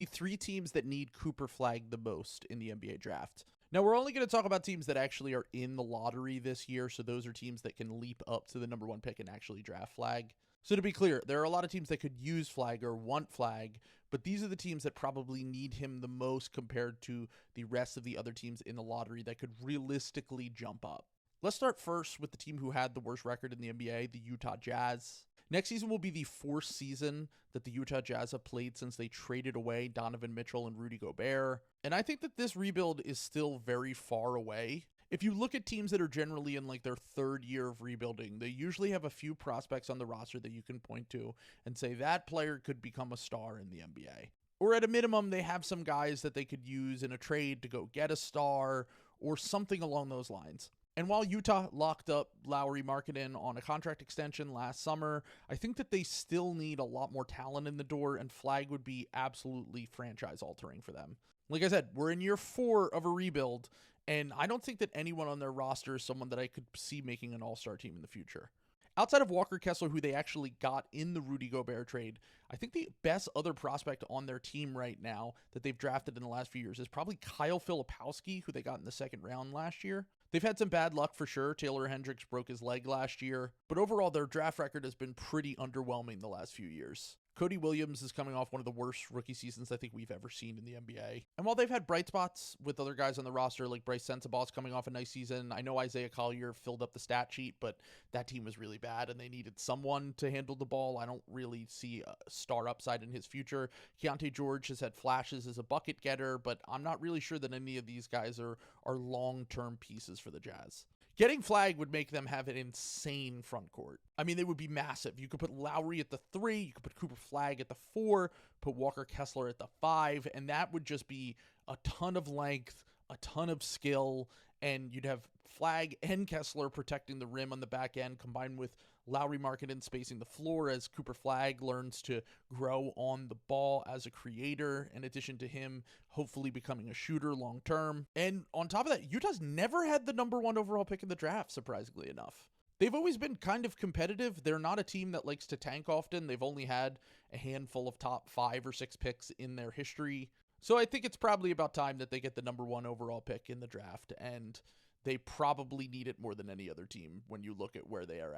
three teams that need Cooper Flagg the most in the NBA draft. Now, we're only going to talk about teams that actually are in the lottery this year, so those are teams that can leap up to the number one pick and actually draft Flagg. So to be clear, there are a lot of teams that could use Flagg or want Flagg, but these are the teams that probably need him the most compared to the rest of the other teams in the lottery that could realistically jump up. Let's start first with the team who had the worst record in the NBA, the Utah Jazz. Next season will be the fourth season that the Utah Jazz have played since they traded away Donovan Mitchell and Rudy Gobert. And I think that this rebuild is still very far away. If you look at teams that are generally in like their third year of rebuilding, they usually have a few prospects on the roster that you can point to and say that player could become a star in the NBA. Or at a minimum, they have some guys that they could use in a trade to go get a star or something along those lines. And while Utah locked up Lauri Markkanen on a contract extension last summer, I think that they still need a lot more talent in the door, and Flagg would be absolutely franchise altering for them. Like I said, we're in year 4 of a rebuild, and I don't think that anyone on their roster is someone that I could see making an all-star team in the future. Outside of Walker Kessler, who they actually got in the Rudy Gobert trade, I think the best other prospect on their team right now that they've drafted in the last few years is probably Kyle Filipowski, who they got in the second round last year. They've had some bad luck for sure. Taylor Hendricks broke his leg last year, but overall their draft record has been pretty underwhelming the last few years. Cody Williams is coming off one of the worst rookie seasons I think we've ever seen in the NBA. And while they've had bright spots with other guys on the roster, like Bryce Sensabaugh's coming off a nice season, I know Isaiah Collier filled up the stat sheet, but that team was really bad and they needed someone to handle the ball. I don't really see a star upside in his future. Keontae George has had flashes as a bucket getter, but I'm not really sure that any of these guys are long-term pieces for the Jazz. Getting Flagg would make them have an insane front court. I mean, they would be massive. You could put Lauri at the 3, you could put Cooper Flagg at the 4, put Walker Kessler at the 5, and that would just be a ton of length, a ton of skill, and you'd have Flagg and Kessler protecting the rim on the back end, combined with Lauri Markkanen spacing the floor as Cooper Flagg learns to grow on the ball as a creator, in addition to him hopefully becoming a shooter long term. And on top of that, Utah's never had the number 1 overall pick in the draft, surprisingly enough. They've always been kind of competitive. They're not a team that likes to tank often. They've only had a handful of top 5 or 6 picks in their history. So I think it's probably about time that they get the number 1 overall pick in the draft, and they probably need it more than any other team when you look at where they are at.